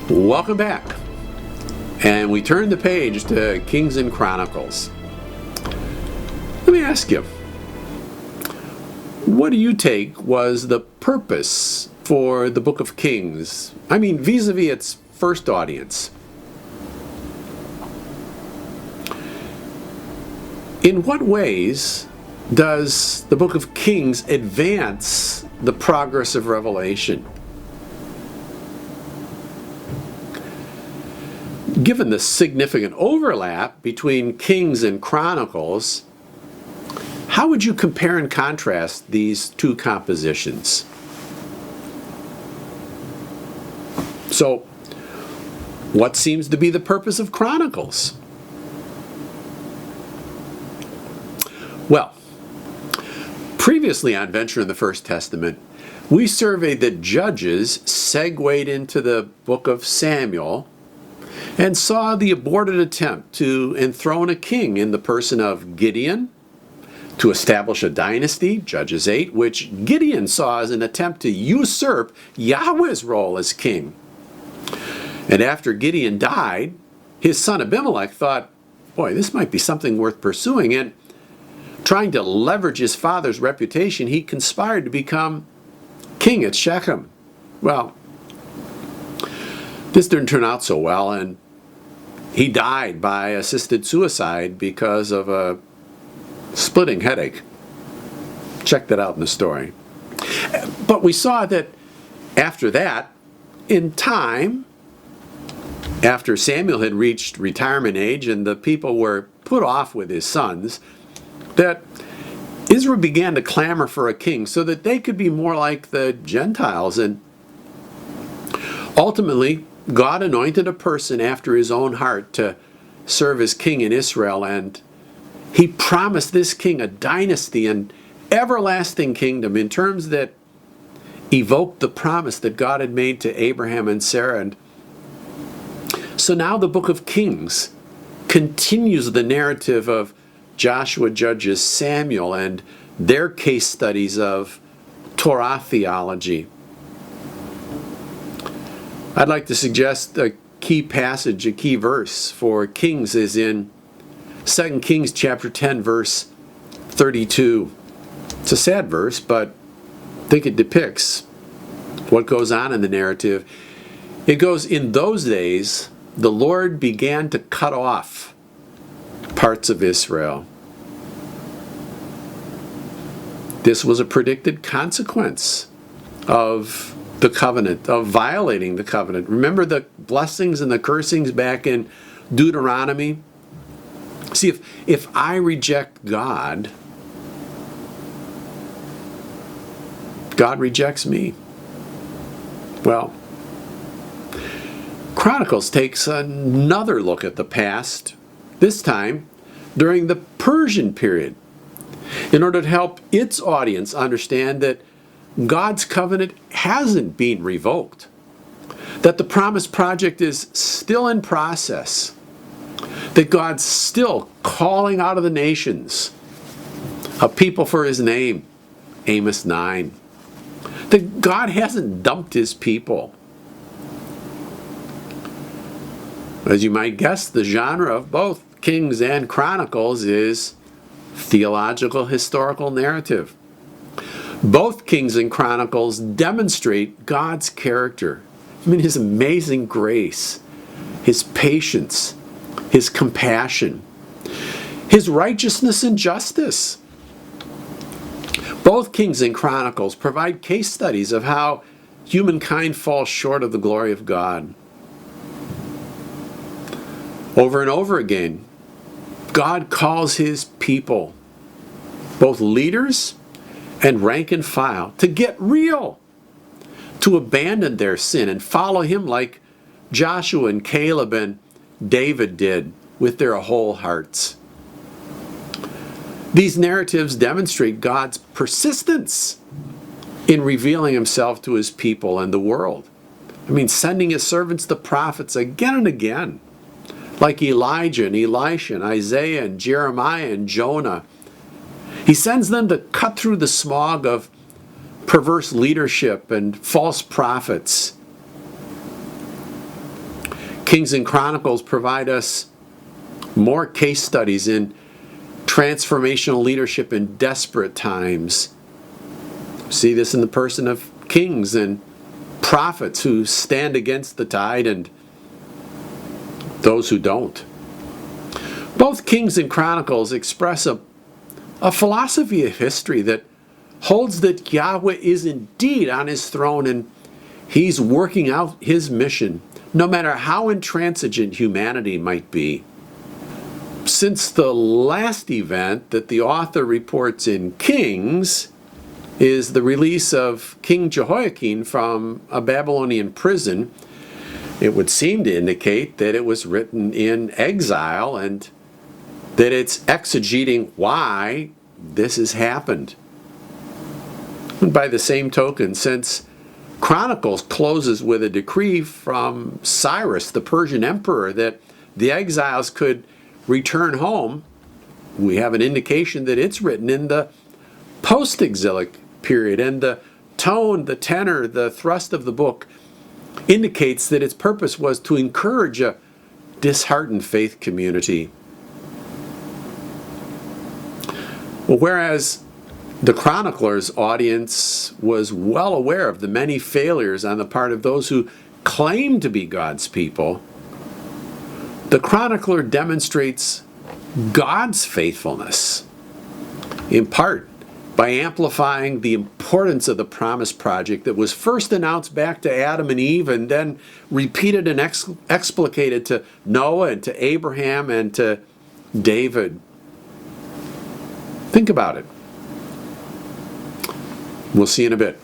Welcome back. And we turn the page to Kings and Chronicles. Let me ask you, what do you take was the purpose for the book of Kings? I mean, vis-a-vis its first audience. In what ways does the book of Kings advance the progress of Revelation? Given the significant overlap between Kings and Chronicles, how would you compare and contrast these two compositions? So, what seems to be the purpose of Chronicles? Well, previously on Venture in the First Testament, we surveyed that Judges segued into the book of Samuel and saw the aborted attempt to enthrone a king in the person of Gideon, to establish a dynasty, Judges 8, which Gideon saw as an attempt to usurp Yahweh's role as king. And after Gideon died, his son Abimelech thought, boy, this might be something worth pursuing, and trying to leverage his father's reputation, he conspired to become king at Shechem. Well, this didn't turn out so well, and he died by assisted suicide because of a splitting headache. Check that out in the story. But we saw that after that, in time, after Samuel had reached retirement age and the people were put off with his sons, that Israel began to clamor for a king so that they could be more like the Gentiles. And ultimately, God anointed a person after his own heart to serve as king in Israel, and he promised this king a dynasty, an everlasting kingdom, in terms that evoked the promise that God had made to Abraham and Sarah. And so now the book of Kings continues the narrative of Joshua, Judges, Samuel, and their case studies of Torah theology. I'd like to suggest a key passage, a key verse for Kings is in 2 Kings chapter 10, verse 32. It's a sad verse, but I think it depicts what goes on in the narrative. It goes, in those days, the Lord began to cut off parts of Israel. This was a predicted consequence of the covenant, of violating the covenant. Remember the blessings and the cursings back in Deuteronomy? See, if I reject God, God rejects me. Well, Chronicles takes another look at the past, this time during the Persian period, in order to help its audience understand that God's covenant hasn't been revoked, that the promise project is still in process, that God's still calling out of the nations a people for his name, Amos 9, that God hasn't dumped his people. As you might guess, the genre of both Kings and Chronicles is theological historical narrative. Both Kings and Chronicles demonstrate God's character. I mean, his amazing grace, his patience, his compassion, his righteousness and justice. Both Kings and Chronicles provide case studies of how humankind falls short of the glory of God. Over and over again, God calls his people, both leaders and rank and file, to get real, to abandon their sin and follow him like Joshua and Caleb and David did with their whole hearts. These narratives demonstrate God's persistence in revealing himself to his people and the world. I mean, sending his servants, the prophets, again and again, like Elijah and Elisha and Isaiah and Jeremiah and Jonah. He sends them to cut through the smog of perverse leadership and false prophets. Kings and Chronicles provide us more case studies in transformational leadership in desperate times. See this in the person of kings and prophets who stand against the tide and those who don't. Both Kings and Chronicles express a philosophy of history that holds that Yahweh is indeed on his throne and he's working out his mission, no matter how intransigent humanity might be. Since the last event that the author reports in Kings is the release of King Jehoiakim from a Babylonian prison, it would seem to indicate that it was written in exile and that it's exegeting why this has happened. And by the same token, since Chronicles closes with a decree from Cyrus, the Persian emperor, that the exiles could return home, we have an indication that it's written in the post-exilic period, and the tone, the tenor, the thrust of the book indicates that its purpose was to encourage a disheartened faith community. Well, whereas the chronicler's audience was well aware of the many failures on the part of those who claim to be God's people, the chronicler demonstrates God's faithfulness, in part by amplifying the importance of the Promise Project that was first announced back to Adam and Eve and then repeated and explicated to Noah and to Abraham and to David. Think about it. We'll see you in a bit.